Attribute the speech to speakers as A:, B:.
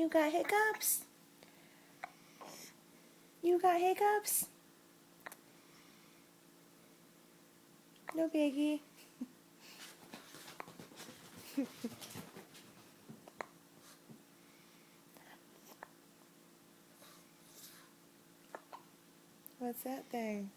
A: You got hiccups? You got hiccups? No biggie. What's that thing?